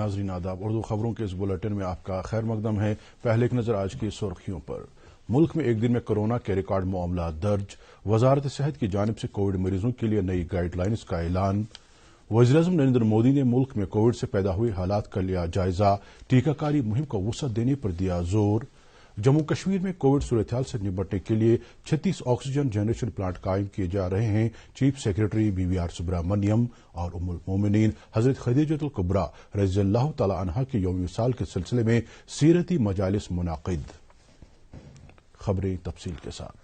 ناظرین آداب، اردو خبروں کے اس بلیٹن میں آپ کا خیر مقدم ہے۔ پہلے ایک نظر آج کی سرخیوں پر۔ ملک میں ایک دن میں کورونا کے ریکارڈ معاملات درج، وزارت صحت کی جانب سے کووڈ مریضوں کے لیے نئی گائیڈ لائنز کا اعلان۔ وزیراعظم نریندر مودی نے ملک میں کووڈ سے پیدا ہوئے حالات کا لیا جائزہ، ٹیکہ کاری مہم کو وسعت دینے پر دیا زور۔ جموں کشمیر میں کووڈ صورتحال سے نمٹنے کے لیے 36 آکسیجن جنریشن پلانٹ قائم کیے جا رہے ہیں۔ Chief secretary B V R Subrahmanyam اور ام المومنین حضرت خدیجۃ الکبریٰ رضی اللہ تعالی عنہا کے یوم وصال کے سلسلے میں سیرتی مجالس منعقد۔ خبریں تفصیل کے ساتھ۔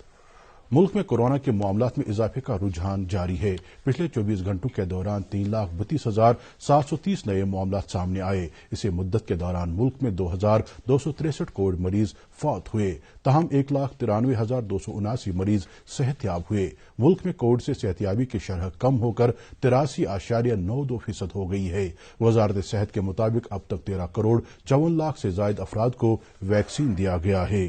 ملک میں کورونا کے معاملات میں اضافے کا رجحان جاری ہے۔ پچھلے 24 گھنٹوں کے دوران 3,32,730 نئے معاملات سامنے آئے۔ اسی مدت کے دوران ملک میں 2,263 کووڈ مریض فوت ہوئے، تاہم 1,93,279 مریض صحت یاب ہوئے۔ ملک میں کووڈ سے صحت یابی کی شرح کم ہو کر 83.92% ہو گئی ہے۔ وزارت صحت کے مطابق اب تک 13 کروڑ 54 لاکھ سے زائد افراد کو ویکسین دیا گیا ہے۔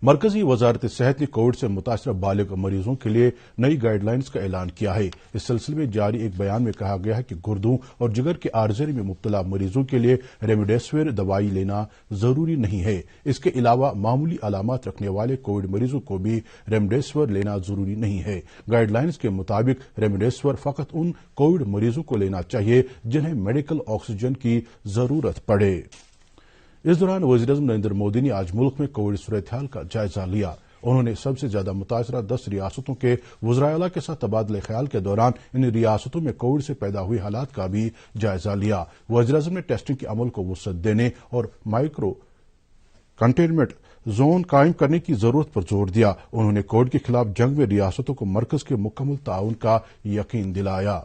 مرکزی وزارت صحت نے کووڈ سے متاثرہ بالغ مریضوں کے لیے نئی گائیڈ لائنز کا اعلان کیا ہے۔ اس سلسلے میں جاری ایک بیان میں کہا گیا ہے کہ گردوں اور جگر کے عارضے میں مبتلا مریضوں کے لیے ریمڈیسویر دوائی لینا ضروری نہیں ہے۔ اس کے علاوہ معمولی علامات رکھنے والے کووڈ مریضوں کو بھی ریمڈیسویر لینا ضروری نہیں ہے۔ گائیڈ لائنز کے مطابق ریمڈیسویر فقط ان کووڈ مریضوں کو لینا چاہیے جنہیں میڈیکل آکسیجن کی ضرورت پڑے۔ اس دوران وزیراعظم نریندر مودی نے آج ملک میں کووڈ صورتحال کا جائزہ لیا۔ انہوں نے سب سے زیادہ متاثرہ 10 ریاستوں کے وزرائے اعلیٰ کے ساتھ تبادلہ خیال کے دوران ان ریاستوں میں کووڈ سے پیدا ہوئے حالات کا بھی جائزہ لیا۔ وزیراعظم نے ٹیسٹنگ کے عمل کو وسعت دینے اور مائکرو کنٹینمنٹ زون قائم کرنے کی ضرورت پر زور دیا۔ انہوں نے کووڈ کے خلاف جنگ میں ریاستوں کو مرکز کے مکمل تعاون کا یقین دلایا۔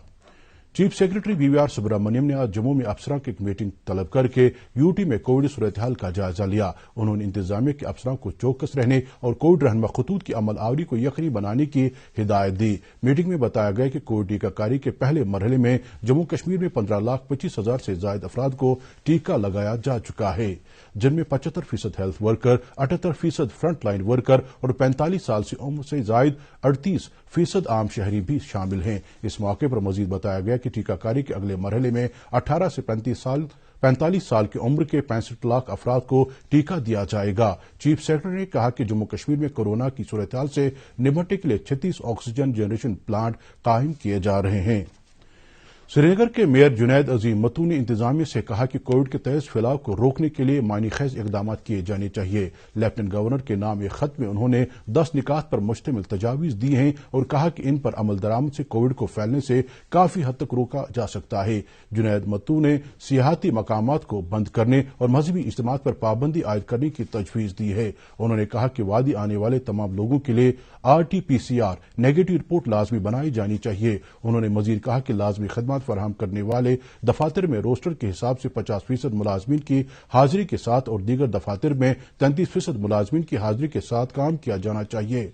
Chief secretary B V R Subrahmanyam نے آج جموں میں افسران کی ایک میٹنگ طلب کر کے یو ٹی میں کووڈ صورتحال کا جائزہ لیا۔ انہوں نے انتظامیہ کے افسران کو چوکس رہنے اور کووڈ رہنما خطوط کی عمل آوری کو یقینی بنانے کی ہدایت دی۔ میٹنگ میں بتایا گیا کہ کووڈ ٹیکہ کاری کے پہلے مرحلے میں جموں کشمیر میں 15,25,000 سے زائد افراد کو ٹیکہ لگایا جا چکا ہے، جن میں 75% health worker, 78% front line worker اور 45 سال سے عمر سے زائد 38% عام شہری بھی شامل ہیں۔ اس موقع پر مزید بتایا گیا کہ ٹیکہ کاری کے اگلے مرحلے میں 18 سے 45 سال کی عمر کے 65 لاکھ افراد کو ٹیکہ دیا جائے گا۔ چیف سیکرٹری نے کہا کہ جموں کشمیر میں کورونا کی صورتحال سے نمٹنے کے لیے 36 آکسیجن جنریشن پلانٹ قائم کیے جا رہے ہیں۔ سری نگر کے میئر جنید عظیم متو نے انتظامیہ سے کہا کہ کووڈ کے تیز پھیلاؤ کو روکنے کے لیے معنی خیز اقدامات کیے جانے چاہیے۔ لیفٹنٹ گورنر کے نام ایک خط میں انہوں نے 10 نکات پر مشتمل تجاویز دی ہیں اور کہا کہ ان پر عمل درآمد سے کووڈ کو پھیلنے سے کافی حد تک روکا جا سکتا ہے۔ جنید متو نے سیاحتی مقامات کو بند کرنے اور مذہبی اجتماعات پر پابندی عائد کرنے کی تجویز دی ہے۔ انہوں نے کہا کہ وادی آنے والے تمام لوگوں کے لیے RT-PCR نیگیٹو رپورٹ لازمی بنائی جانی چاہیے۔ انہوں نے مزید کہا کہ لازمی خدمات فراہم کرنے والے دفاتر میں روسٹر کے حساب سے 50% ملازمین کی حاضری کے ساتھ اور دیگر دفاتر میں 33% ملازمین کی حاضری کے ساتھ کام کیا جانا چاہیے۔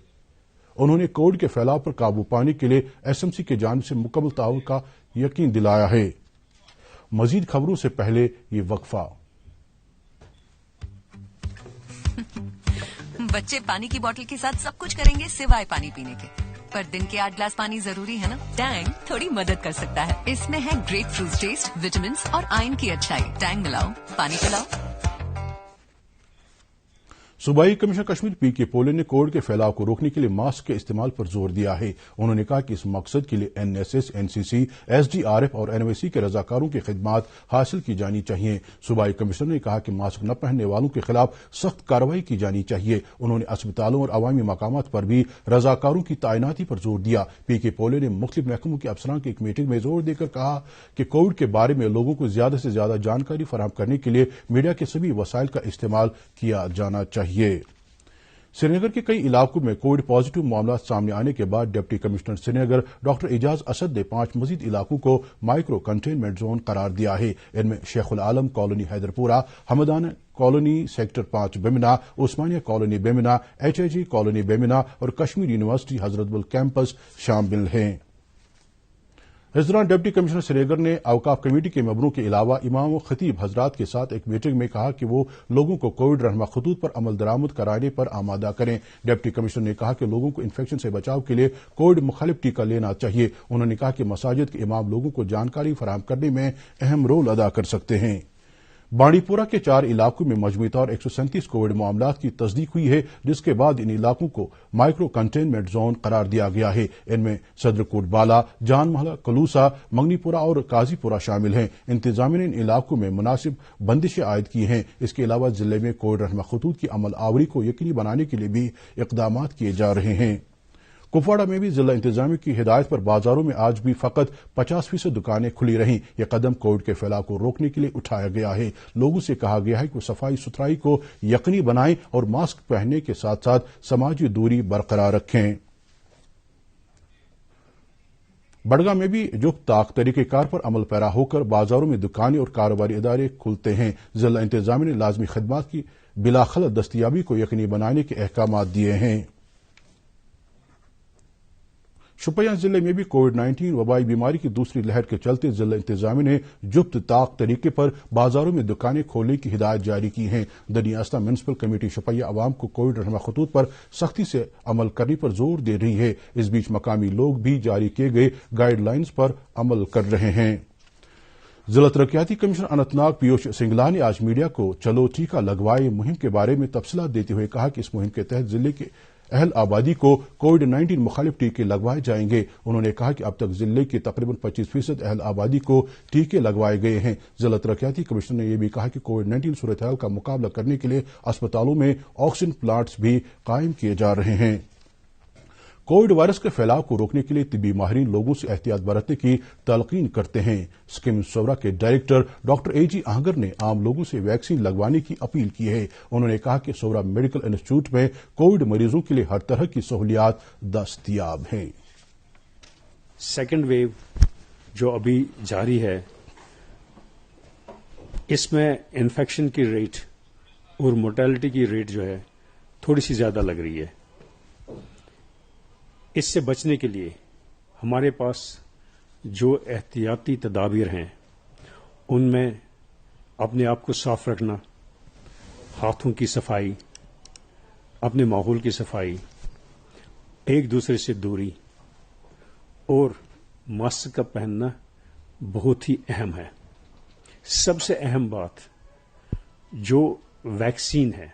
انہوں نے کووڈ کے پھیلاؤ پر قابو پانے کے لیے SMC کی جانب سے مکمل تعاون کا یقین دلایا ہے۔ مزید خبروں سے پہلے یہ وقفہ۔ بچے پانی کی بوتل کے ساتھ سب کچھ کریں گے سوائے پانی پینے کے، پر دن کے 8 گلاس پانی ضروری ہے نا۔ ٹینگ تھوڑی مدد کر سکتا ہے۔ اس میں ہے گریپ فروٹ ٹیسٹ، وٹامنس اور آئرن کی اچھائی۔ ٹینگ ملاؤ، پانی پلاؤ۔ صوبائی کمیشنر کشمیر پی کے پولے نے کووڈ کے پھیلاؤ کو روکنے کے لیے ماسک کے استعمال پر زور دیا ہے۔ انہوں نے کہا کہ اس مقصد کے لیے NSS، NCC، SDRF اور NVC کے رضاکاروں کی خدمات حاصل کی جانی چاہیے۔ صوبائی کمشنر نے کہا کہ ماسک نہ پہننے والوں کے خلاف سخت کارروائی کی جانی چاہیے۔ انہوں نے اسپتالوں اور عوامی مقامات پر بھی رضاکاروں کی تعیناتی پر زور دیا۔ پی کے پولے نے مختلف محکموں کے افسران کی ایک میٹنگ میں زور دے کر کہا کہ کووڈ کے بارے میں لوگوں کو زیادہ سے زیادہ جانکاری فراہم کرنے کے لیے میڈیا کے سبھی وسائل کا استعمال کیا جانا چاہیے۔ سری نگر کے کئی علاقوں میں کووڈ پازیٹو معاملات سامنے آنے کے بعد ڈپٹی کمشنر سری نگر ڈاکٹر اعجاز اسد نے 5 مزید علاقوں کو مائکرو کنٹینمنٹ زون قرار دیا ہے۔ ان میں شیخ العالم کالونی حیدرپورہ، حمدان کالونی سیکٹر 5 بیمنا، عثمانیہ کالونی بیمنا، HIG کالونی بیمنا اور کشمیر یونیورسٹی حضرت بل کیمپس شامل ہیں۔ इस दौरान डिप्टी कमिश्नर श्रीनगर ने औकाफ कमेटी के मेंबरों के अलावा इमाम व खतीब हजरात के साथ एक मीटिंग में कहा कि वो लोगों को कोविड रहनुमा खतूत पर अमल दरामद कराने पर आमादा करें। डिप्टी कमिश्नर ने कहा कि लोगों को इन्फेक्शन से बचाव के लिए कोविड मुखालिफ टीका लेना चाहिए। उन्होंने कहा कि मसाजिद के इमाम लोगों को जानकारी फराहम करने में अहम रोल अदा कर सकते हैं। बांडीपोरा के 4 इलाकों में मजमूई तौर 137 कोविड मामलात की तस्दीक हुई है, जिसके बाद इन इलाकों को माइक्रो कंटेनमेंट जोन करार दिया गया है। इनमें सदरकोट बाला, जानमहला, कलूसा, मंगनीपुरा और काजीपुरा शामिल हैं। इंतजामिया ने इन इलाकों में मुनासिब बंदिशें आयद की हैं। इसके अलावा जिले में कोविड रहनुमा खतूत की अमल आवरी को यकीनी बनाने के लिए भी इकदाम किए जा रहे हैं। कुपवाड़ा में भी जिला इंतजामिया की हिदायत पर बाजारों में आज भी फकत 50% दुकानें खुली रहीं। यह कदम कोविड के फैलाव को रोकने के लिए उठाया गया है। लोगों से कहा गया है कि वो सफाई सुथराई को यकीनी बनाएं और मास्क पहनने के साथ साथ समाजी दूरी बरकरार रखें। बड़गाम में भी जुफ्त ताक तरीकेकार पर अमल पैरा होकर बाजारों में दुकानें और कारोबारी इदारे खुलते हैं। जिला इंतजामिया ने लाजमी खदमात की बिलाखलत दस्तयाबी को यकीनी बनाने के अहकाम दिए हैं। शोपियां जिले में भी कोविड-19 वबाई बीमारी की दूसरी लहर के चलते जिला इंतजामिया ने जुफ्त ताक तरीके पर बाजारों में दुकानें खोलने की हिदायत जारी की है। दनियास्ता म्युनिसिपल कमेटी शोपियां अवाम को कोविड रहनुमा खतूत पर सख्ती से अमल करने पर जोर दे रही है। इस बीच मकामी लोग भी जारी किए गए गाइडलाइंस पर अमल कर रहे हैं। जिला तरक्याती कमिश्नर अनंतनाग पीयूष सिंगला ने आज मीडिया को चलो टीका लगवाए मुहिम के बारे में तफसीलात देते हुए कहा कि इस मुहिम के तहत जिले के अहल आबादी को कोविड-19 मुखालिफ टीके लगवाए जाएंगे। उन्होंने कहा कि अब तक जिले की तकरीबन 25% अहल आबादी को टीके लगवाए गए हैं। जिला तरक्याती कमिश्नर ने यह भी कहा कि कोविड-19 सूरत हाल का मुकाबला करने के लिए अस्पतालों में ऑक्सीजन प्लांट्स भी कायम किए जा रहे हैं। कोविड वायरस के फैलाव को रोकने के लिए तिब्बी माहिरीन लोगों से एहतियात बरतने की तलकीन करते हैं। स्किम सोवरा के डायरेक्टर डॉक्टर एजी आहगर ने आम लोगों से वैक्सीन लगवाने की अपील की है। उन्होंने कहा कि सोवरा मेडिकल इंस्टीट्यूट में कोविड मरीजों के लिए हर तरह की सहूलियात दस्तयाब हैं। सेकेंड वेव जो अभी जारी है, इसमें इन्फेक्शन की रेट और मोर्टेलिटी की रेट जो है थोड़ी सी ज्यादा लग रही है। इससे बचने के लिए हमारे पास जो एहतियाती तदाबीर हैं, उनमें अपने आप को साफ रखना, हाथों की सफाई, अपने माहौल की सफाई, एक दूसरे से दूरी और मास्क का पहनना बहुत ही अहम है। सबसे अहम बात, जो वैक्सीन है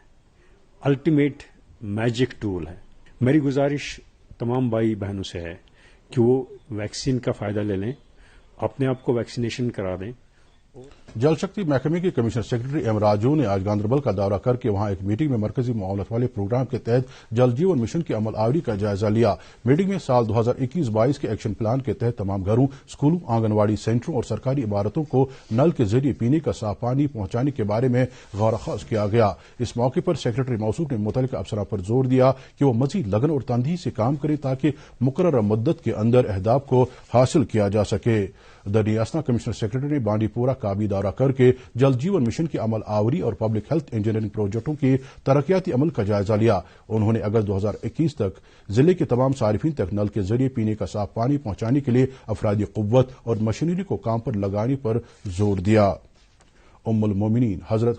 अल्टीमेट मैजिक टूल है। मेरी गुजारिश तमाम भाई बहनों से है कि वो वैक्सीन का फायदा ले लें, अपने आप को वैक्सीनेशन करा दें। जल शक्ति महकमे के कमिश्नर सेक्रेटरी एम राजू ने आज गांधरबल का दौरा करके वहां एक मीटिंग में मरकजी मामलात वाले प्रोग्राम के तहत जल जीवन मिशन की अमल आवरी का जायजा लिया। मीटिंग में साल 2021-22 के एक्शन प्लान के तहत तमाम घरों, स्कूलों, आंगनबाड़ी सेंटरों और सरकारी इमारतों को नल के जरिए पीने का साफ पानी पहुंचाने के बारे में गौर खास किया गया। इस मौके पर सेक्रेटरी मौसूफ ने मुतल्लिका अफसरों पर जोर दिया कि वो मजीद लगन और तंदीही से काम करें ताकि मुकर्रर मुद्दत के अंदर अहदाफ को हासिल किया जा सके। दनियास्ता कमिश्नर सेक्रेटरी ने बांडीपोरा का भी दौरा करके जल जीवन मिशन की अमल आवरी और पब्लिक हेल्थ इंजीनियरिंग प्रोजेक्टों के तरक्याती अमल का जायजा लिया। उन्होंने अगस्त 2021 तक जिले के तमाम सारिफीन तक नल के जरिए पीने का साफ पानी पहुंचाने के लिए अफरादी कुव्वत और मशीनरी को काम पर लगाने पर जोर दिया। उम्मुल मोमिनीन हजरत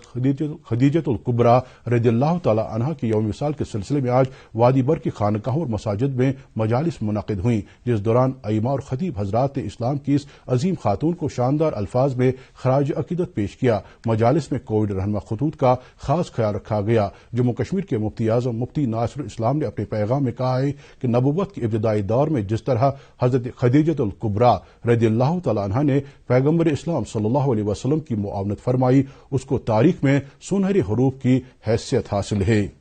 खदीजतुल कुबरा रज़ियल्लाहु तआला अन्हा की यौम विसाल के सिलसिले में आज वादी बर की खानकाहों और मसाजिद में मजालिस मुनक़िद हुई, जिस दौरान अइमा और खतीब हजरात ने इस्लाम की इस अजीम खातून को शानदार अल्फाज में खराज अकीदत पेश किया। मजालिस में कोविड रहनुमा खतूत का खास ख्याल रखा गया। जम्मू कश्मीर के मुफ्ती आजम मुफ्ती नासिरुल इस्लाम ने अपने पैगाम में कहा है कि नबुव्वत के इब्तिदाई दौर में जिस तरह हजरत खदीजतुल कुबरा रज़ियल्लाहु तआला अन्हा ने पैगम्बर इस्लाम सल्लल्लाहु अलैहि वसल्लम की मुआवनत फरमाई, उसको तारीख में सुनहरे हरूफ की हैसियत हासिल है।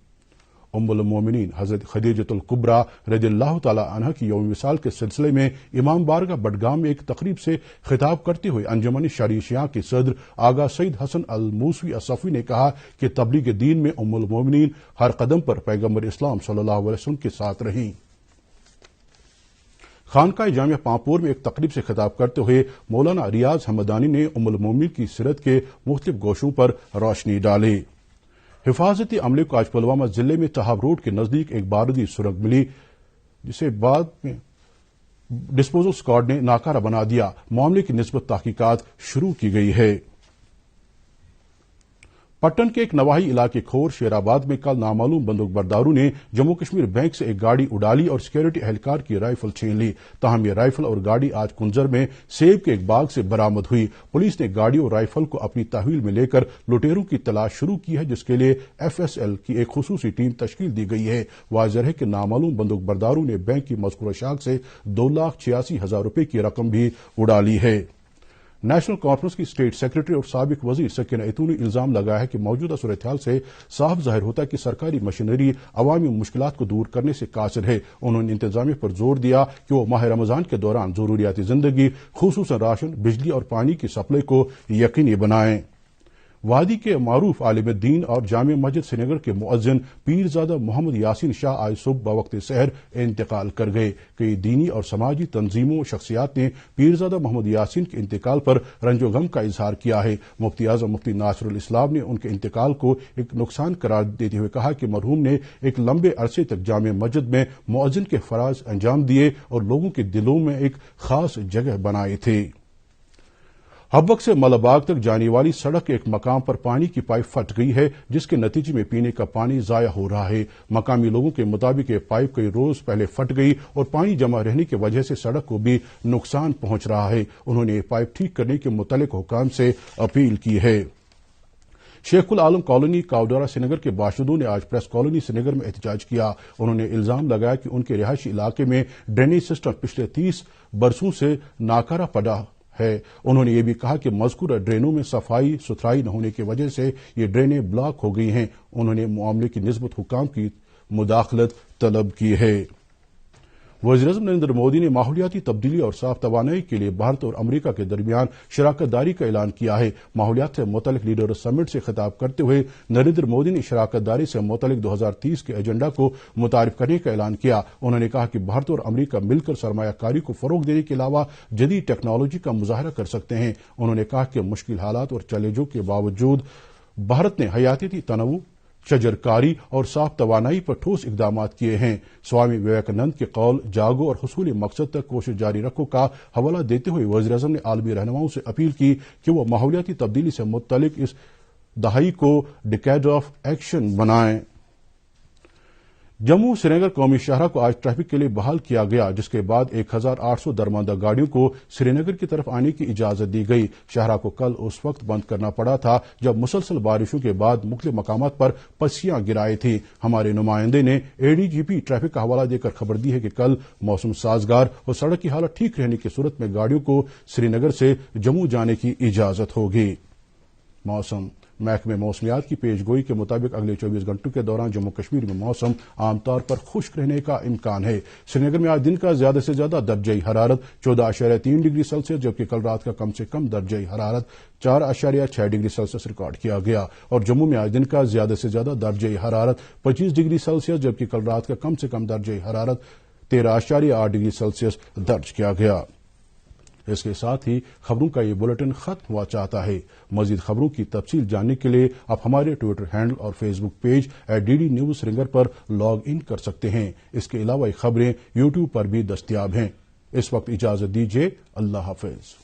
उम्मुल मोमिनीन हजरत खदीजतुल कुबरा रज़ियल्लाहु तआला अन्हा की यौम विसाल के सिलसिले में इमाम बारगाह बडगाम में एक तकरीब से खिताब करते हुए अंजुमन शरई शिया के सदर आगा सईद हसन अल मूसवी असफ़ी ने कहा कि तबलीग दीन में उम्मुल मोमिनीन हर कदम पर पैगम्बर इस्लाम सल्लल्लाहु अलैहि वसल्लम के साथ रहीं। खानकाह जामिया पांपोर में एक तकरीब से खिताब करते हुए मौलाना रियाज हमदानी ने उम्मुल मोमिनीन की सीरत के मुख्तलिफ गोशों पर रोशनी डाली। हिफाजती अमले को आज पुलवामा जिले में तहाब रोड के नजदीक एक बारूदी सुरंग मिली, जिसे बाद में डिस्पोजल स्क्वाड ने नाकारा बना दिया। मामले की निस्बत तहकीकात शुरू की गई है। पट्टन के एक नवाही इलाके खोर शेराबाद में कल नामालूम बंदूकबरदारों ने जम्मू कश्मीर बैंक से एक गाड़ी उड़ा ली और सिक्योरिटी एहलकार की राइफल छीन ली। ताहम ये राइफल और गाड़ी आज कुंजर में सेब के एक बाग से बरामद हुई। पुलिस ने गाड़ी और राइफल को अपनी तहवील में लेकर लुटेरों की तलाश शुरू की है, जिसके लिए FSL की एक खुसूसी टीम तश्कील दी गई है। वाज़ेह है कि नामालूम बंदूकबरदारों ने बैंक की मज़कूरा शाख से 2,86,000 रुपए की रकम भी उड़ा ली है। नेशनल कॉन्फ्रेंस की स्टेट सेक्रेटरी और साबिक वजीर सकीना इतू ने इल्जाम लगाया है कि मौजूदा सूरत-ए-हाल से साफ जाहिर होता है कि सरकारी मशीनरी अवामी मुश्किलात को दूर करने से कासिर है। उन्होंने इंतजामिया पर जोर दिया कि वो माह रमजान के दौरान जरूरियाती जिंदगी खुसूसन राशन, बिजली और पानी की सप्लाई को यकीनी बनाएं। वादी के मारूफ आलिम दीन और जामिया मस्जिद श्रीनगर के मुअज्जिन पीरजादा मोहम्मद यासीन शाह आज सुबह बवक्त सहर इंतकाल कर गए। कई दीनी और समाजी तंजीमों शख्सियात ने पीरजादा मोहम्मद यासीन के इंतकाल पर रंजो गम का इजहार किया है। मुफ्ती आजम मुफ्ती नासिरुल इस्लाम ने उनके इंतकाल को एक नुकसान करार देते हुए कहा कि मरहूम ने एक लंबे अरसे तक जामिया मस्जिद में मुअज्जिन के फराज अंजाम दिए और लोगों के दिलों में एक खास जगह बनाए थे। हब्बक से मलाबाग तक जाने वाली सड़क के एक मकाम पर पानी की पाइप फट गई है, जिसके नतीजे में पीने का पानी जाया हो रहा है। मकामी लोगों के मुताबिक ये पाइप कई रोज पहले फट गई और पानी जमा रहने की वजह से सड़क को भी नुकसान पहुंच रहा है। उन्होंने ये पाइप ठीक करने के मुतल्लिक हुकाम से अपील की है। शेखुल आलम कॉलोनी कावडारा श्रीनगर के बाशिंदों ने आज प्रेस कॉलोनी श्रीनगर में एहतजाज किया। उन्होंने इल्जाम लगाया कि उनके रिहायशी इलाके में ड्रेनेज सिस्टम पिछले 30 बरसों से नाकारा पड़ा है। उन्होंने ये भी कहा कि मज़कूरा ड्रेनों में सफाई सुथराई न होने की वजह से ये ड्रेनें ब्लॉक हो गई हैं। उन्होंने मामले की निस्बत हुकाम की मुदाखलत तलब की है। वज़ीर-ए-आज़म नरेंद्र मोदी ने माहौलियाती तब्दीली और साफ तवानाई के लिए भारत और अमरीका के दरमियान शराकत दारी का ऐलान किया है। माहौलियात से मुतल्लिक लीडर समिट से खिताब करते हुए नरेंद्र मोदी ने शराकत दारी से मुतल्लिक 2030 के एजेंडा को मुतारिफ करने का ऐलान किया। उन्होंने कहा कि भारत और अमरीका मिलकर सरमायाकारी को फरोग देने के अलावा जदीद टेक्नोलॉजी का मुजाहरा कर सकते हैं। उन्होंने कहा कि मुश्किल हालात और चैलेंजों के बावजूद भारत ने हयातियाती तनव्वु, शजरकारी और साफ तवानाई पर ठोस इकदाम किए हैं। स्वामी विवेकानंद के कौल जागो और हुसूल मकसद तक कोशिश जारी रखो का हवाला देते हुए वज़ीर-ए-आज़म ने आलमी रहनुमाओं से अपील की कि वो माहौलियाती तब्दीली से मुत्तलिक इस दहाई को डिकेड ऑफ एक्शन बनाएं। जम्मू श्रीनगर कौमी शाहरा को आज ट्रैफिक के लिए बहाल किया गया, जिसके बाद 1800 दरमांदा गाड़ियों को श्रीनगर की तरफ आने की इजाजत दी गई। शाहरा को कल उस वक्त बंद करना पड़ा था जब मुसलसल बारिशों के बाद मुख्तलिफ मकामात पर पस्सियां गिराई थी। हमारे नुमाइंदे ने ADGP ट्रैफिक का हवाला देकर खबर दी है कि कल मौसम साजगार और सड़क की हालत ठीक रहने की सूरत में गाड़ियों को श्रीनगर से जम्मू जाने की इजाजत होगी। मौसम महकमे मौसमियात की पेशगोई के मुताबिक अगले 24 घंटों के दौरान जम्मू कश्मीर में मौसम आमतौर पर खुश्क रहने का इम्कान है। श्रीनगर में आज दिन का ज्यादा से ज्यादा दर्जाई हरारत 14.3 डिग्री सेल्सियस, जबकि कल रात का कम से कम दर्जाई हरारत 4.6 डिग्री सेल्सियस रिकॉर्ड किया गया। और जम्मू में आज दिन का ज्यादा से ज्यादा दर्जाई हरारत 25 डिग्री सेल्सियस, जबकि कल रात का कम से कम दर्जाई हरारत 13.8 डिग्री सेल्सियस दर्ज किया गया। इसके साथ ही खबरों का ये बुलेटिन खत्म हुआ चाहता है। मजीद खबरों की तफसील जानने के लिए आप हमारे ट्विटर हैंडल और Facebook page @DD news Srinagar पर लॉग इन कर सकते हैं। इसके अलावा ये खबरें YouTube पर भी दस्तयाब हैं। इस वक्त इजाजत दीजिए। अल्लाह हाफिज।